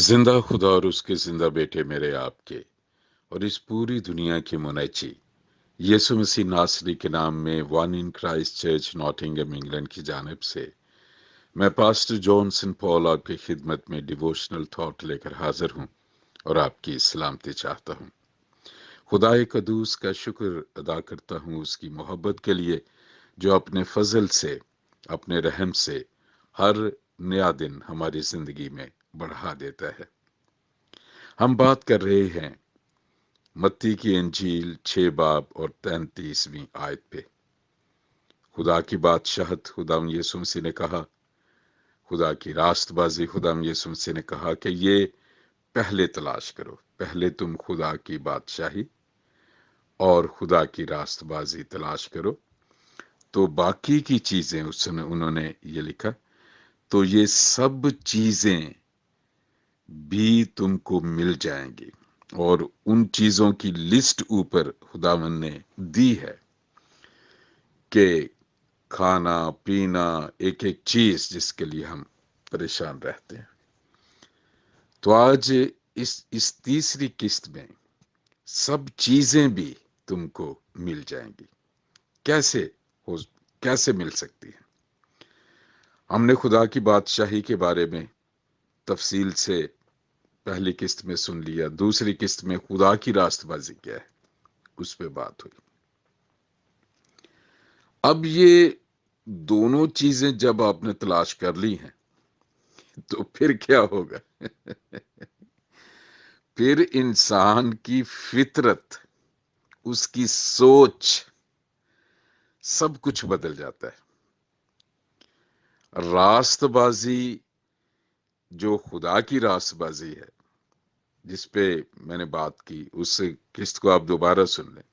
जिंदा खुदा और उसके जिंदा बेटे मेरे आपके और इस पूरी दुनिया की मुनैची यीशु मसीह नासरी के नाम में one in Christ church Nottingham England की जानिब से मैं पास्टर जॉनसन पॉल आपकी खिदमत में डिवोशनल थॉट लेकर हाजिर हूँ और आपकी सलामती चाहता हूँ। खुदाए कदूस का शुक्र अदा करता हूँ उसकी मोहब्बत के लिए जो अपने फजल से, अपने रहम से हर नया दिन हमारी जिंदगी में बढ़ा देता है। हम बात कर रहे हैं मत्ती की इंजील 6 बाब और 33वीं आयत पे। खुदा की बादशाहत खुदाम यीशु मसीह ने कहा, खुदा की रास्तबाजी खुदाम यीशु मसीह ने कहा कि ये पहले तलाश करो, पहले तुम खुदा की बादशाही और खुदा की रास्तबाजी तलाश करो तो बाकी की चीजें, उसने उन्होंने ये लिखा, तो ये सब चीजें भी तुमको मिल जाएंगी। और उन चीजों की लिस्ट ऊपर खुदावन ने दी है कि खाना पीना, एक एक चीज जिसके लिए हम परेशान रहते हैं। तो आज इस तीसरी किस्त में सब चीजें भी तुमको मिल जाएंगी। कैसे हो, कैसे मिल सकती है? हमने खुदा की बादशाही के बारे में तफसील से पहली किस्त में सुन लिया। दूसरी किस्त में खुदा की रास्तबाजी क्या है उस पे बात हुई। अब ये दोनों चीजें जब आपने तलाश कर ली हैं तो फिर क्या होगा? फिर इंसान की फितरत, उसकी सोच, सब कुछ बदल जाता है। रास्तबाजी जो खुदा की रास्तबाजी है जिस पे मैंने बात की, उस किस्त को आप दोबारा सुन लें।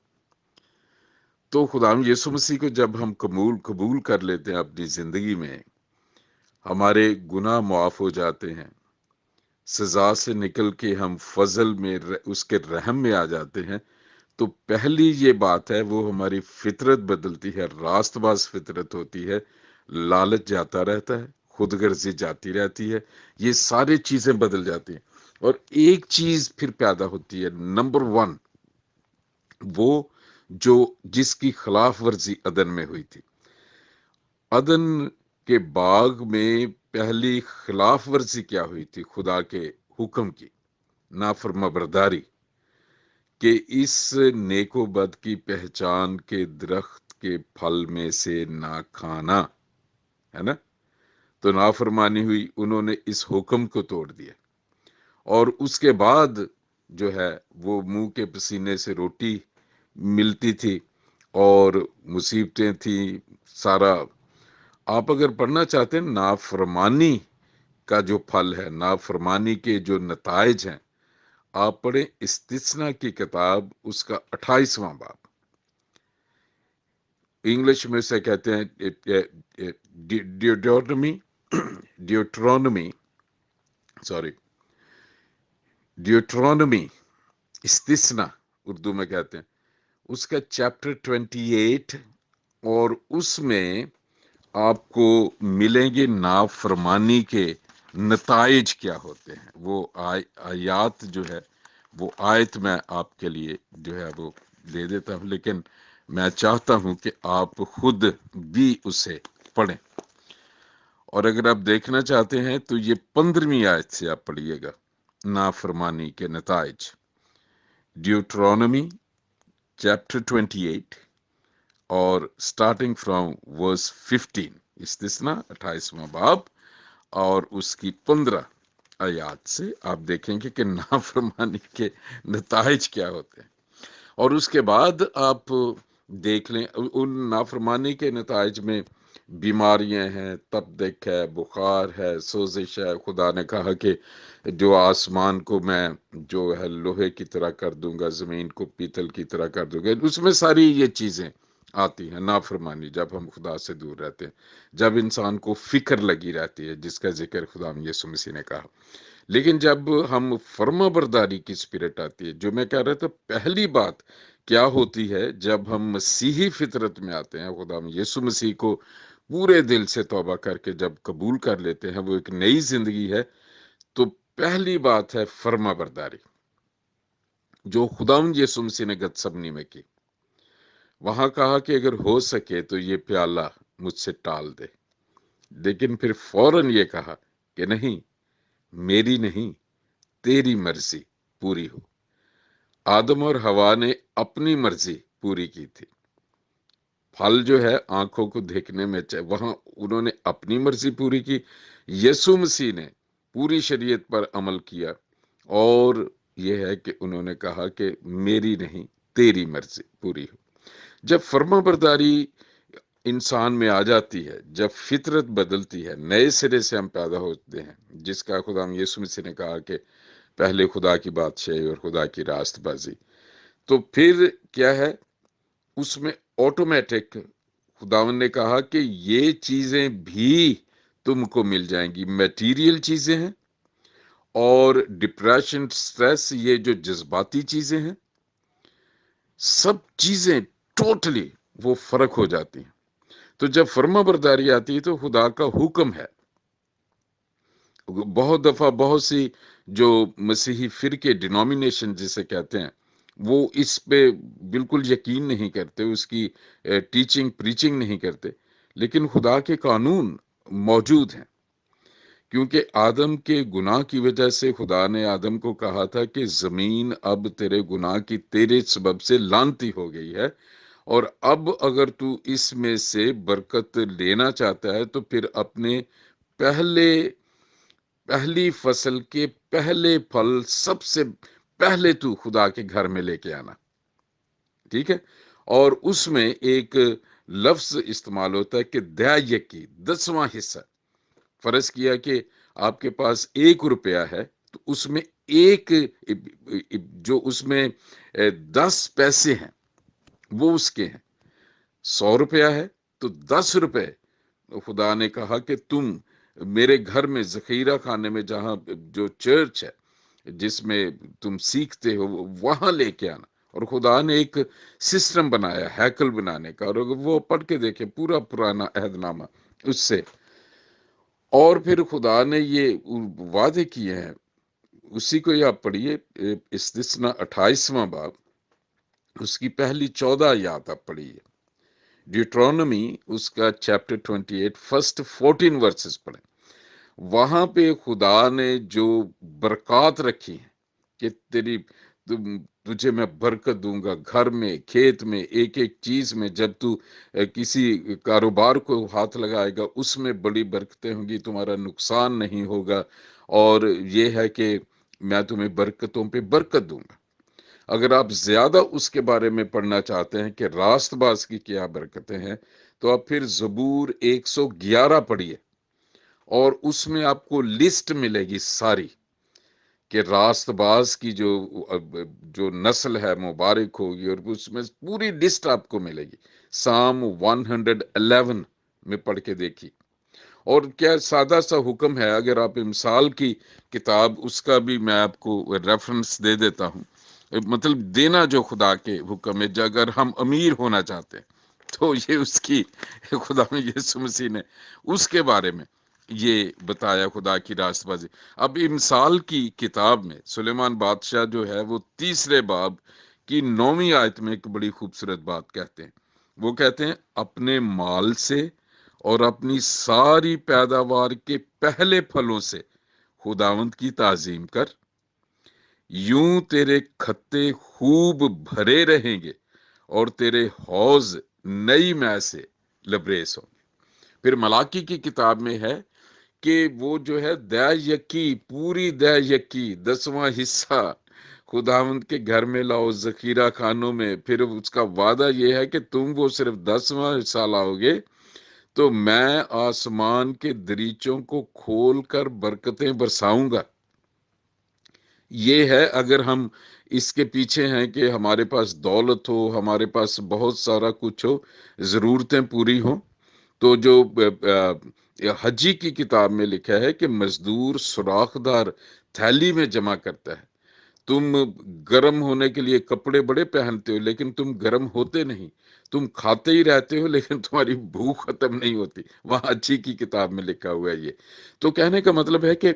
तो खुदाम यीशु मसीह को जब हम कबूल कर लेते हैं अपनी जिंदगी में, हमारे गुनाह मुआफ हो जाते हैं, सजा से निकल के हम फजल में उसके रहम में आ जाते हैं। तो पहली ये बात है, वो हमारी फितरत बदलती है, रास्तबाज फितरत होती है। लालच जाता रहता है, खुदगर्जी जाती रहती है, ये सारी चीजें बदल जाती हैं। और एक चीज फिर पैदा होती है, नंबर वन, वो जो जिसकी खिलाफ वर्जी अदन में हुई थी। अदन के बाग में पहली खिलाफ वर्जी क्या हुई थी? खुदा के हुक्म की नाफरमाबरदारी, कि इस नेको बद की पहचान के दरख्त के फल में से ना खाना, है ना? तो नाफरमानी हुई, उन्होंने इस हुक्म को तोड़ दिया। और उसके बाद जो है वो मुंह के पसीने से रोटी मिलती थी और मुसीबतें थी सारा। आप अगर पढ़ना चाहते हैं नाफरमानी का जो फल है, नाफरमानी के जो नताइज हैं, आप पढ़ें इस्तिस्ना की किताब, उसका 28वां बाब। इंग्लिश में से कहते हैं ड्यूटोनॉमी, ड्यूट्रोनॉमी, सॉरी, ड्यूट्रोनॉमी, इस्तिस्ना उर्दू में कहते हैं, उसका चैप्टर 28। और उसमें आपको मिलेंगे नाफरमानी के नताइज क्या होते हैं। वो आयात जो है, वो आयत मैं आपके लिए जो है वो दे देता हूं, लेकिन मैं चाहता हूं कि आप खुद भी उसे पढ़ें। और अगर आप देखना चाहते हैं तो ये 15वीं आयत से आप पढ़िएगा, नाफरमानी के नताइज, ड्यूट्रोनॉमी चैप्टर 28 और स्टार्टिंग फ्रॉम वर्स 15, इस्तिस्ना 28वां बाब और उसकी 15 आयात से आप देखेंगे कि नाफरमानी के नताइज क्या होते हैं। और उसके बाद आप देख लें उन नाफरमानी के नताइज में बीमारियां हैं, तपदिक है, बुखार है, सोजिश है। खुदा ने कहा कि जो आसमान को मैं जो है लोहे की तरह कर दूंगा, जमीन को पीतल की तरह कर दूंगा। उसमें सारी ये चीजें आती है। नाफरमानी जब हम खुदा से दूर रहते हैं, जब इंसान को फिक्र लगी रहती है, जिसका जिक्र खुदा यीशु मसीह ने कहा। लेकिन जब हम फर्माबरदारी की स्पिरिट आती है, जो मैं कह रहा था, पहली बात क्या होती है जब हम मसीही फितरत में आते हैं, खुदा यीशु मसीह को पूरे दिल से तौबा करके जब कबूल कर लेते हैं, वो एक नई जिंदगी है। तो पहली बात है फर्मा बरदारी, जो खुदावंद यीशु मसीह ने गतसमनी में की। वहां कहा कि अगर हो सके तो ये प्याला मुझसे टाल दे, लेकिन फिर फौरन ये कहा कि नहीं, मेरी नहीं तेरी मर्जी पूरी हो। आदम और हवा ने अपनी मर्जी पूरी की थी। फल जो है आंखों को देखने में, वहां उन्होंने अपनी मर्जी पूरी की। यीशु मसीह ने पूरी शरीयत पर अमल किया और यह है कि उन्होंने कहा कि मेरी नहीं तेरी मर्जी पूरी हो। जब फर्माबरदारी इंसान में आ जाती है, जब फितरत बदलती है, नए सिरे से हम पैदा होते हैं, जिसका खुदा यीशु मसीह ने कहा कि पहले खुदा की बादशाही और खुदा की रास्तबाजी, तो फिर क्या है उसमें ऑटोमेटिक खुदावन ने कहा कि ये चीजें भी तुमको मिल जाएंगी। मटेरियल चीजें हैं और डिप्रेशन, स्ट्रेस, ये जो जज्बाती चीजें हैं, सब चीजें टोटली वो फर्क हो जाती हैं। तो जब फर्माबरदारी आती है तो खुदा का हुक्म है। बहुत दफा बहुत सी जो मसीही फिरके, डिनोमिनेशन जिसे कहते हैं, वो इस पे बिल्कुल यकीन नहीं करते, उसकी टीचिंग प्रीचिंग नहीं करते, लेकिन खुदा के कानून मौजूद हैं। क्योंकि आदम के गुनाह की वजह से खुदा ने आदम को कहा था कि जमीन अब तेरे गुनाह की, तेरे सबब से लानती हो गई है, और अब अगर तू इसमें से बरकत लेना चाहता है तो फिर अपने पहली फसल के पहले फल सबसे पहले तू खुदा के घर में लेके आना। ठीक है। और उसमें एक लफ्ज इस्तेमाल होता है कि दयायकी, 10वां हिस्सा। फर्ज किया कि आपके पास 1 रुपया है तो उसमें एक, जो उसमें 10 पैसे हैं वो उसके हैं। 100 रुपया है तो 10 रुपए खुदा ने कहा कि तुम मेरे घर में, जखीरा खाने में, जहां जो चर्च है जिसमें तुम सीखते हो, वहां लेके आना। और खुदा ने एक सिस्टम बनाया हैकल बनाने का, और वो पढ़ के देखे पूरा पुराना अहदनामा उससे। और फिर खुदा ने ये वादे किए हैं, उसी को ही आप पढ़िए, इस्तिस्ना 28वां बाब, उसकी पहली 14 आयत आप पढ़िए। ड्यूट्रोनमी उसका चैप्टर 28 फर्स्ट 14 वर्सेस पढ़े। वहां पे खुदा ने जो बरकत रखी है कि तुझे मैं बरकत दूंगा, घर में, खेत में, एक एक चीज में। जब तू किसी कारोबार को हाथ लगाएगा उसमें बड़ी बरकतें होंगी, तुम्हारा नुकसान नहीं होगा। और ये है कि मैं तुम्हें बरकतों पे बरकत दूंगा। अगर आप ज्यादा उसके बारे में पढ़ना चाहते हैं कि रास्तबाज की क्या बरकतें हैं, तो आप फिर जबूर 111 पढ़िए, और उसमें आपको लिस्ट मिलेगी सारी कि रास्तबाज की जो नस्ल है मुबारक होगी, और उसमें पूरी लिस्ट आपको मिलेगी। साम 111 में पढ़ के देखिए। और क्या सादा सा हुक्म है, अगर आप मिसाल की किताब, उसका भी मैं आपको रेफरेंस दे देता हूँ। मतलब देना जो खुदा के हुक्म है, अगर हम अमीर होना चाहते हैं तो ये उसकी, खुदा में यीशु मसीह ने उसके बारे में ये बताया, खुदा की रास्तबाजी। अब इमसाल की किताब में सुलेमान बादशाह जो है वो 3रे बाब की 9वीं आयत में एक बड़ी खूबसूरत बात कहते हैं। वो कहते हैं, अपने माल से और अपनी सारी पैदावार के पहले फलों से खुदावंत की ताजीम कर, यूं तेरे खत्ते खूब भरे रहेंगे और तेरे हौज नई मै से लबरेज होंगे। फिर मलाकी की किताब में है कि वो जो है दयायकी, पूरी दयायकी, 10वां हिस्सा खुदावंत के घर में लाओ, जखीरा खानों में। फिर उसका वादा ये है कि तुम वो सिर्फ 10वां हिस्सा लाओगे तो मैं आसमान के दरीचों को खोल कर बरकतें बरसाऊंगा। ये है, अगर हम इसके पीछे हैं कि हमारे पास दौलत हो, हमारे पास बहुत सारा कुछ हो, जरूरतें पूरी हो, तो जो हज्जी की किताब में लिखा है कि मजदूर सुराखदार थैली में जमा करता है। तुम गर्म होने के लिए कपड़े बड़े पहनते हो लेकिन तुम गर्म होते नहीं। تم کھاتے ہی رہتے ہو لیکن تمہاری بھوک ختم نہیں ہوتی، وہاں اچھی کی کتاب میں لکھا ہوا ہے یہ۔ تو کہنے کا مطلب ہے کہ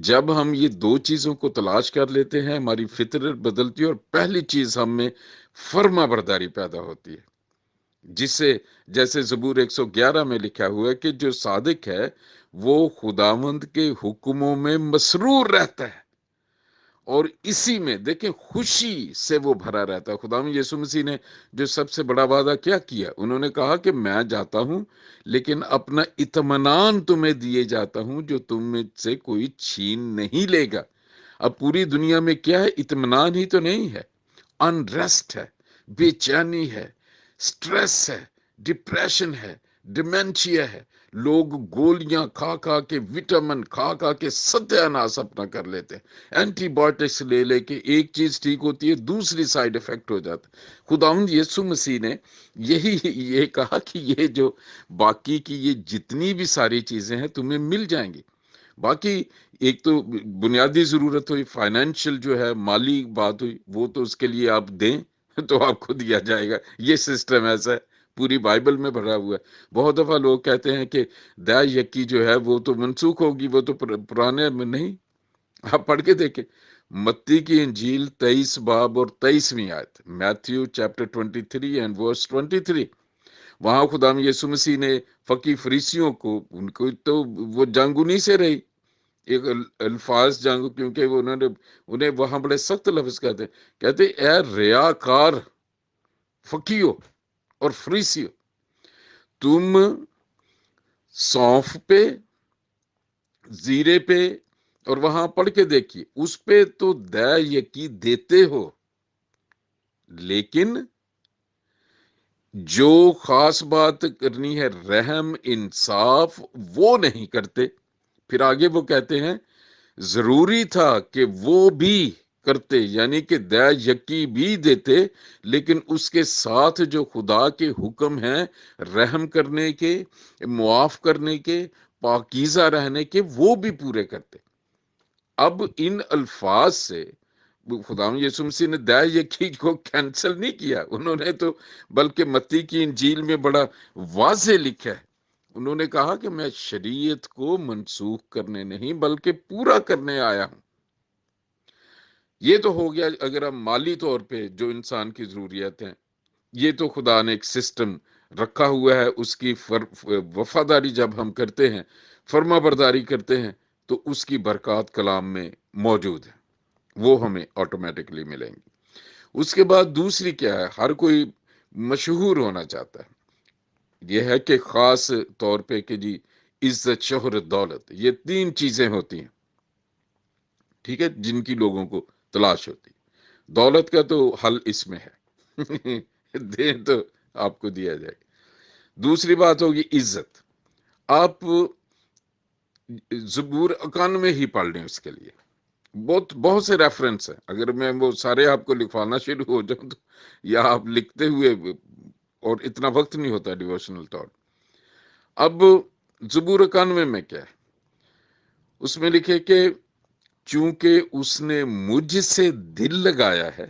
جب ہم یہ دو چیزوں کو تلاش کر لیتے ہیں، ہماری فطرت بدلتی ہے، اور پہلی چیز ہم میں فرما برداری پیدا ہوتی ہے، جس سے جیسے زبور 111 میں لکھا ہوا ہے کہ جو صادق ہے وہ خداوند کے حکموں میں مسرور رہتا ہے، اور اسی میں دیکھیں خوشی سے وہ بھرا رہتا ہے۔ خداوند یسوع مسیح نے جو سب سے بڑا وعدہ کیا کیا، انہوں نے کہا کہ میں جاتا ہوں لیکن اپنا اطمینان تمہیں دیے جاتا ہوں جو تم میں سے کوئی چھین نہیں لے گا۔ اب پوری دنیا میں کیا ہے؟ اطمینان ہی تو نہیں ہے، انریسٹ ہے، بے چینی ہے، سٹریس ہے، ڈپریشن ہے، ڈیمنشیا ہے۔ لوگ گولیاں کھا کھا کے، وٹامن کھا کھا کے ستیہ ناش اپنا کر لیتے ہیں، اینٹی بایوٹکس لے لے کے ایک چیز ٹھیک ہوتی ہے دوسری سائیڈ افیکٹ ہو جاتا ہے۔ خداوند یسوع مسیح نے یہ کہا کہ یہ جو باقی کی یہ جتنی بھی ساری چیزیں ہیں تمہیں مل جائیں گی۔ باقی ایک تو بنیادی ضرورت ہوئی، فائنینشیل جو ہے مالی بات ہوئی، وہ تو اس کے لیے آپ دیں تو آپ کو دیا جائے گا، یہ سسٹم ایسا ہے، پوری بائبل میں بھرا ہوا ہے۔ بہت دفعہ لوگ کہتے ہیں کہ دیا یکی جو ہے وہ تو منسوخ ہوگی، وہ تو پرانے میں نہیں۔ آپ پڑھ کے دیکھیں متی کی انجیل 23 باب اور 23ویں آیت، میتھیو چیپٹر 23 اینڈ ورس 23، وہاں خدا یسوع مسیح نے فقی فریسیوں کو، ان کو تو وہ جنگ انہی سے رہی، ایک الفاظ جنگ، کیونکہ انہیں وہاں بڑے سخت لفظ کہتے اے ریاکار فقیو اور فریسیو، تم سونف پہ، زیرے پہ، اور وہاں پڑھ کے دیکھیے اس پہ تو دیا یکی دیتے ہو، لیکن جو خاص بات کرنی ہے رحم انصاف وہ نہیں کرتے۔ پھر آگے وہ کہتے ہیں ضروری تھا کہ وہ بھی کرتے، یعنی کہ دیا یکی بھی دیتے، لیکن اس کے ساتھ جو خدا کے حکم ہیں رحم کرنے کے، معاف کرنے کے، پاکیزہ رہنے کے، وہ بھی پورے کرتے۔ اب ان الفاظ سے خدا یسوع مسیح نے دیا یکی کو کینسل نہیں کیا، انہوں نے تو بلکہ متی کی انجیل میں بڑا واضح لکھا ہے، انہوں نے کہا کہ میں شریعت کو منسوخ کرنے نہیں بلکہ پورا کرنے آیا ہوں۔ یہ تو ہو گیا اگر ہم مالی طور پہ جو انسان کی ضروریات ہیں، یہ تو خدا نے ایک سسٹم رکھا ہوا ہے، اس کی وفاداری جب ہم کرتے ہیں، فرما برداری کرتے ہیں، تو اس کی برکات کلام میں موجود ہے، وہ ہمیں آٹومیٹکلی ملیں گی۔ اس کے بعد دوسری کیا ہے؟ ہر کوئی مشہور ہونا چاہتا ہے، یہ ہے کہ خاص طور پہ کہ جی عزت، شہرت، دولت، یہ تین چیزیں ہوتی ہیں، ٹھیک ہے، جن کی لوگوں کو تلاش ہوتی ہے۔ دولت کا تو حل اس میں ہے دیں تو آپ کو دیا جائے گا۔ دوسری بات ہوگی عزت، آپ زبور 91 ہی پڑھ لیں، اس کے لیے بہت سے ریفرنس ہیں، اگر میں وہ سارے آپ کو لکھوانا شروع ہو جاؤں تو، یا آپ لکھتے ہوئے، اور اتنا وقت نہیں ہوتا ڈیووشنل طور۔ اب زبور 91 میں کیا ہے؟ اس میں لکھے کہ چونکہ اس نے مجھ سے دل لگایا ہے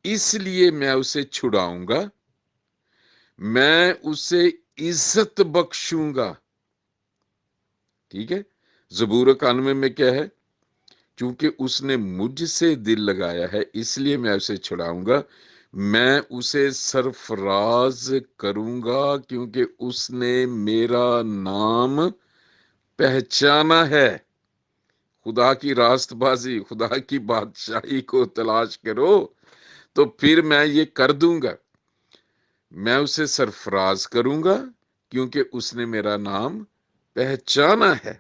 اس لیے میں اسے چھڑاؤں گا، میں اسے عزت بخشوں گا۔ ٹھیک ہے، زبور 91 میں کیا ہے؟ چونکہ اس نے مجھ سے دل لگایا ہے اس لیے میں اسے چھڑاؤں گا، میں اسے سرفراز کروں گا کیونکہ اس نے میرا نام پہچانا ہے۔ خدا کی راست بازی، خدا کی بادشاہی کو تلاش کرو تو پھر میں یہ کر دوں گا، میں اسے سرفراز کروں گا کیونکہ اس نے میرا نام پہچانا ہے۔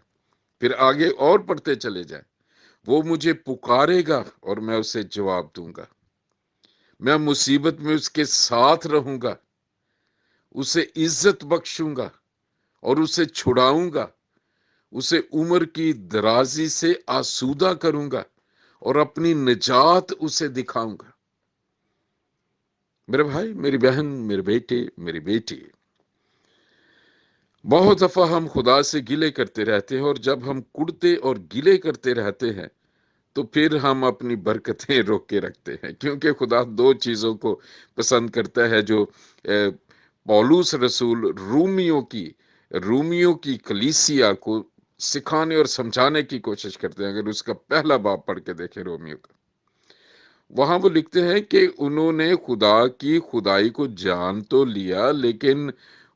پھر آگے اور پڑھتے چلے جائیں، وہ مجھے پکارے گا اور میں اسے جواب دوں گا، میں مصیبت میں اس کے ساتھ رہوں گا، اسے عزت بخشوں گا اور اسے چھڑاؤں گا، اسے عمر کی درازی سے آسودہ کروں گا اور اپنی نجات اسے دکھاؤں گا۔ میرے بھائی، میری بہن، میرے بیٹے، میری بیٹی، بہت دفعہ ہم خدا سے گلے کرتے رہتے ہیں، اور جب ہم کڑتے اور گلے کرتے رہتے ہیں تو پھر ہم اپنی برکتیں روک کے رکھتے ہیں، کیونکہ خدا دو چیزوں کو پسند کرتا ہے جو पौलुस रसूल रोमियो की कलीसिया को सिखाने और समझाने की कोशिश करते हैं। अगर उसका पहला बाब पढ़ के देखें रोमियो का, वहां वो लिखते हैं कि उन्होंने खुदा की खुदाई को जान तो लिया, लेकिन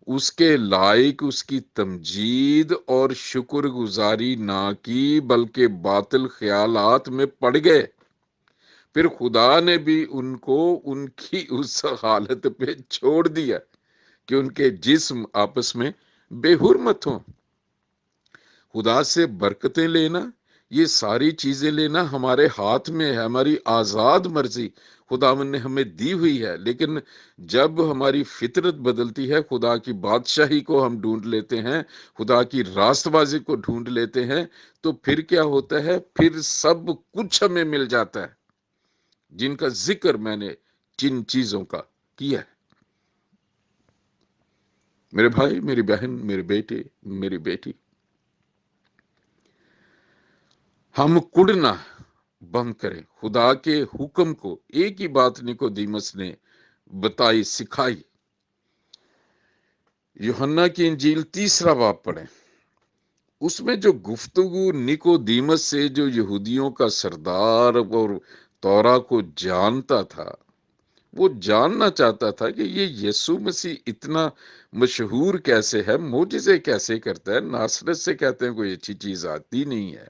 उसके लायक उसकी तमजीद और शुक्रगुजारी ना की, बल्कि बातिल ख्यालात में पड़ गए। फिर खुदा ने भी उनको उनकी उस हालत पे छोड़ दिया कि उनके जिस्म आपस में बेहुरमत हों। खुदा से बरकतें लेना, ये सारी चीजें लेना हमारे हाथ में है, हमारी आजाद मर्जी खुदावन ने हमें दी हुई है। लेकिन जब हमारी फितरत बदलती है, खुदा की बादशाही को हम ढूंढ लेते हैं, खुदा की रास्तबाजी को ढूंढ लेते हैं, तो फिर क्या होता है? फिर सब कुछ हमें मिल जाता है, जिनका जिक्र मैंने जिन चीजों का किया है। मेरे भाई, मेरी बहन, मेरे बेटे, मेरी बेटी, हम कुड़ना बंद करें। खुदा के हुक्म को, एक ही बात निकोदीमस ने बताई, सिखाई। यूहन्ना की इंजील 3 बाब पढ़ें, उसमें जो गुफ्तगू निकोदीमस से, जो यहूदियों का सरदार और तौरा को जानता था, वो जानना चाहता था कि ये यीशु मसीह इतना मशहूर कैसे है, मोजिज़े कैसे करता है। नासरत से कहते हैं कोई अच्छी चीज आती नहीं है?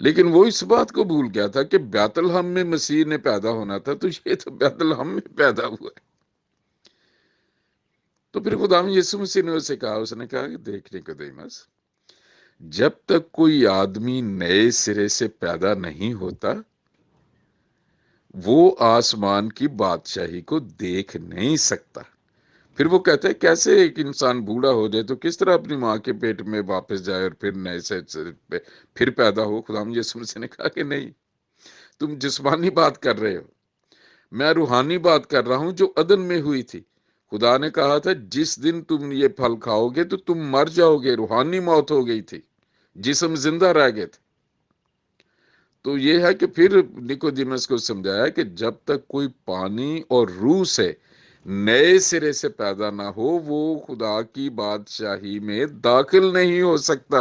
लेकिन वो इस बात को भूल गया था कि बैतलहम में मसीह ने पैदा होना था, तो ये तो बैतलहम में पैदा हुआ है। तो फिर खुदाम यीशु मसीह ने उसे कहा, उसने कहा कि देख निकोदेमस, जब तक कोई आदमी नए सिरे से पैदा नहीं होता, वो आसमान की बादशाही को देख नहीं सकता। फिर वो कहते हैं, कैसे एक इंसान बूढ़ा हो जाए तो किस तरह अपनी माँ के पेट में वापस जाए और फिर नए से फिर पैदा हो? खुदाम यीशु मसीह ने कहा कि नहीं, तुम जिस्मानी बात कर रहे हो, मैं रूहानी बात कर रहा हूं जो अदन में हुई थी। खुदा ने कहा था जिस दिन तुम ये फल खाओगे तो तुम मर जाओगे। रूहानी मौत हो गई थी, जिस्म जिंदा रह गए थे। तो ये है कि फिर निकोदेमस को समझाया कि जब तक कोई पानी और रूह से नए सिरे से पैदा ना हो, वो खुदा की बादशाही में दाखिल नहीं हो सकता।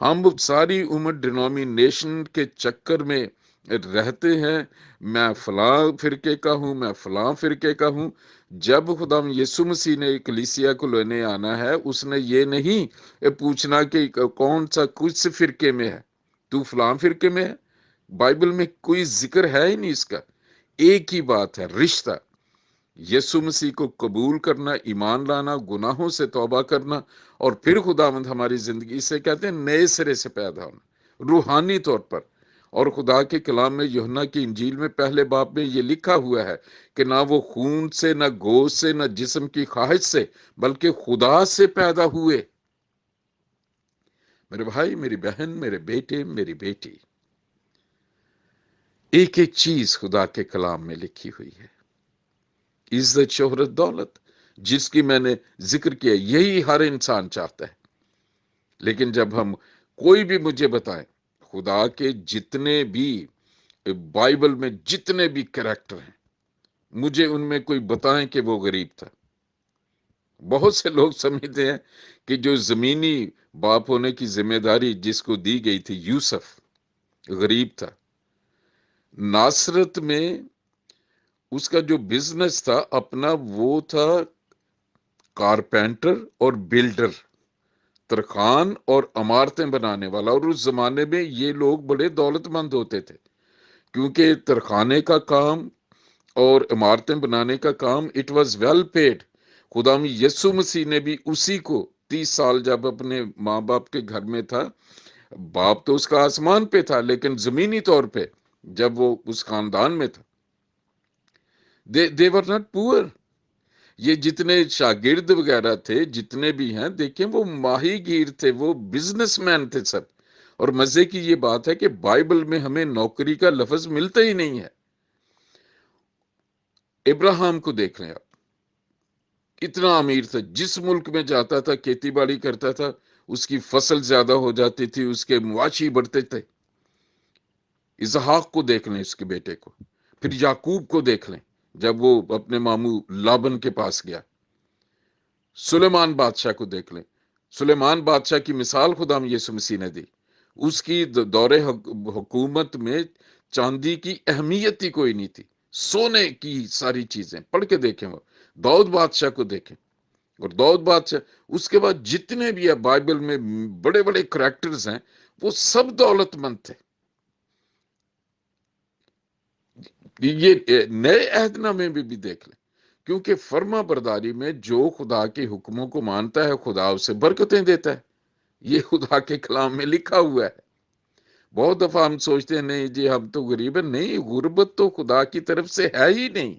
हम सारी उम्र डिनोमिनेशन के चक्कर में रहते हैं, मैं फलां फिरके का हूं, मैं फलां फिरके का हूं। जब खुदाम यीशु मसीह ने कलीसिया को लेने आना है, उसने ये नहीं पूछना कि कौन सा किस फिरके में है, तू फलां फिरके में है। बाइबल में कोई जिक्र है ही नहीं इसका। एक ही बात है, रिश्ता। यीशु मसीह को कबूल करना, ईमान लाना, गुनाहों से तौबा करना, और फिर खुदावंद हमारी जिंदगी से कहते हैं नए सिरे से पैदा होना रूहानी तौर पर। और खुदा के कलाम में, यूहन्ना की इंजील में पहले बाब में ये लिखा हुआ है कि ना वो खून से, ना गोश्त से, ना जिस्म की ख्वाहिश से, बल्कि खुदा से पैदा हुए। मेरे भाई, मेरी बहन, मेरे बेटे, मेरी बेटी, एक एक चीज खुदा के कलाम में लिखी हुई है। इज्जत, शोहरत, दौलत, जिसकी मैंने जिक्र किया, यही हर इंसान चाहता है। लेकिन जब हम, कोई भी मुझे बताए, खुदा के जितने भी बाइबल में जितने भी कैरेक्टर हैं, मुझे उनमें कोई बताएं कि वो गरीब था। बहुत से लोग समझते हैं कि जो जमीनी बाप होने की जिम्मेदारी जिसको दी गई थी, यूसुफ गरीब था। नासरत में उसका जो बिजनेस था अपना, वो था कारपेंटर और बिल्डर, तरखान और इमारतें बनाने वाला। और उस जमाने में ये लोग बड़े दौलतमंद होते थे, क्योंकि तरखाने का काम और इमारतें बनाने का काम, इट वाज वेल पेड। खुदाम यीशु मसीह ने भी उसी को 30 साल जब अपने माँ बाप के घर में था, बाप तो उसका आसमान पे था, लेकिन जमीनी तौर पे जब वो उस खानदान में था, दे वर नॉट पुअर। ये जितने शागिर्द वगैरह थे, जितने भी हैं, देखें वो माहीगीर थे, वो बिजनेसमैन थे सब। और मजे की ये बात है कि बाइबल में हमें नौकरी का लफ्ज मिलता ही नहीं है। इब्राहिम को देख लें आप, कितना अमीर था, जिस मुल्क में जाता था खेती बाड़ी करता था, उसकी फसल ज्यादा हो जाती थी, उसके मुआशी बढ़ते थे। इसहाक को देख लें, उसके बेटे को, फिर याकूब को देख लें, جب وہ اپنے ماموں لابن کے پاس گیا۔ سلیمان بادشاہ کو دیکھ لیں، سلیمان بادشاہ کی مثال خدا یسوع مسیح نے دی۔ اس کی دور حکومت میں چاندی کی اہمیت ہی کوئی نہیں تھی، سونے کی ساری چیزیں۔ پڑھ کے دیکھیں، وہ داؤد بادشاہ کو دیکھیں، اور داؤد بادشاہ، اس کے بعد جتنے بھی ہے بائبل میں بڑے بڑے کریکٹرز ہیں، وہ سب دولت مند تھے۔ یہ نئے عہد نامے میں بھی دیکھ لیں، کیونکہ فرما برداری میں جو خدا کے حکموں کو مانتا ہے خدا اسے برکتیں دیتا ہے، یہ خدا کے کلام میں لکھا ہوا ہے۔ بہت دفعہ ہم سوچتے ہیں نہیں جی ہم تو غریب ہیں، نہیں، غربت تو خدا کی طرف سے ہے ہی نہیں،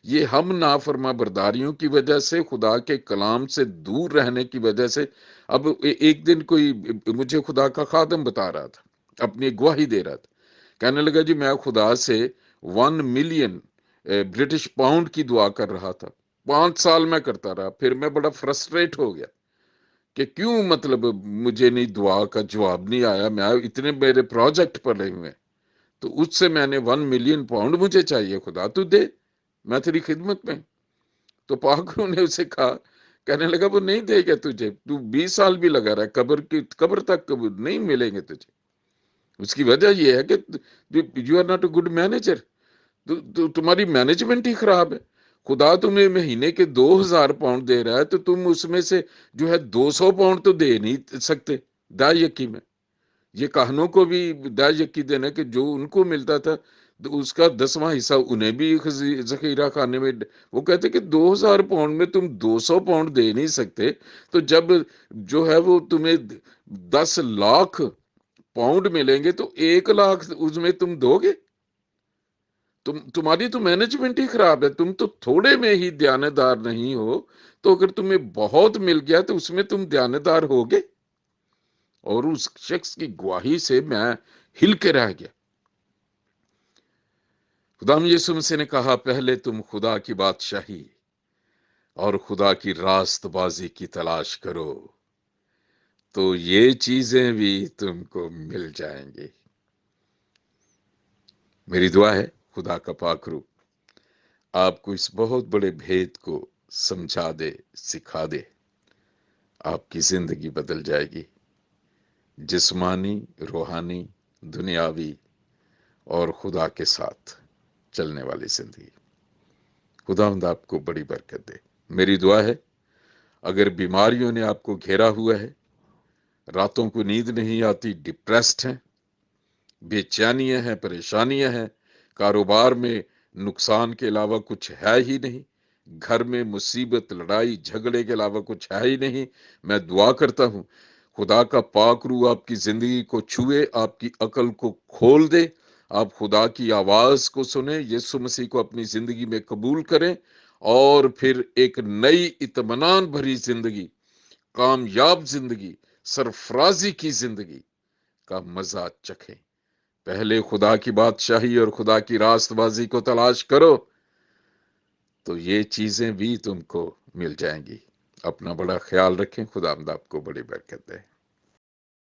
یہ ہم نافرما برداریوں کی وجہ سے، خدا کے کلام سے دور رہنے کی وجہ سے۔ اب ایک دن کوئی مجھے خدا کا خادم بتا رہا تھا، اپنی گواہی دے رہا تھا، کہنے لگا جی میں خدا سے 1 ملین برٹش پاؤنڈ کی دعا کر رہا تھا، 5 سال میں کرتا رہا، پھر میں بڑا فرسٹریٹ ہو گیا کہ کیوں، مطلب مجھے نہیں، دعا کا جواب نہیں آیا، میں اتنے میرے پروجیکٹ پڑے ہوئے ہیں، تو اس سے میں نے 1 ملین پاؤنڈ مجھے چاہیے، خدا تو دے، میں تیری خدمت میں۔ تو پاکروں نے اسے کہا، کہنے لگا وہ نہیں دے گا تجھے، تو 20 سال بھی لگا رہا، قبر تک نہیں ملیں گے تجھے۔ اس کی وجہ یہ ہے کہ you are not a good manager, تمہاری مینجمنٹ ہی خراب ہے۔ خدا تمہیں مہینے کے 2,000 پاؤنڈ دے رہا ہے، تو تم اس میں سے جو ہے 200 پاؤنڈ تو دے نہیں سکتے دا یکی میں۔ یہ کہنوں کو بھی دا یکی دینا کہ جو ان کو ملتا تھا تو اس کا 10واں حصہ انہیں بھی ذخیرہ خانے میں۔ وہ کہتے کہ 2,000 پاؤنڈ میں تم 200 پاؤنڈ دے نہیں سکتے، تو جب جو ہے وہ تمہیں 10 لاکھ پاؤنڈ ملیں گے تو 1 لاکھ اس میں تم دو گے؟ تمہاری تو مینجمنٹ ہی خراب ہے، تم تو تھوڑے میں ہی دیانتدار نہیں ہو، تو اگر تمہیں بہت مل گیا تو اس میں تم دیانتدار ہوگے؟ اور اس شخص کی گواہی سے میں ہل کے رہ گیا۔ خدا یسوع مسیح نے کہا پہلے تم خدا کی بادشاہی اور خدا کی راست بازی کی تلاش کرو تو یہ چیزیں بھی تم کو مل جائیں گی۔ میری دعا ہے خدا کا پاک روح آپ کو اس بہت بڑے بھید کو سمجھا دے، سکھا دے، آپ کی زندگی بدل جائے گی، جسمانی، روحانی، دنیاوی اور خدا کے ساتھ چلنے والی زندگی۔ خداوند آپ کو بڑی برکت دے۔ میری دعا ہے اگر بیماریوں نے آپ کو گھیرا ہوا ہے، راتوں کو نیند نہیں آتی، ڈپریسڈ ہیں، بے چینیاں ہیں، پریشانیاں ہیں، کاروبار میں نقصان کے علاوہ کچھ ہے ہی نہیں، گھر میں مصیبت، لڑائی جھگڑے کے علاوہ کچھ ہے ہی نہیں، میں دعا کرتا ہوں خدا کا پاک روح آپ کی زندگی کو چھوئے، آپ کی عقل کو کھول دے، آپ خدا کی آواز کو سنیں، یسوع مسیح کو اپنی زندگی میں قبول کریں، اور پھر ایک نئی اطمینان بھری زندگی، کامیاب زندگی، سرفرازی کی زندگی کا مزہ چکھیں۔ پہلے خدا کی بادشاہی اور خدا کی راست بازی کو تلاش کرو تو یہ چیزیں بھی تم کو مل جائیں گی۔ اپنا بڑا خیال رکھیں، خدا آپ کو بڑی برکت دے۔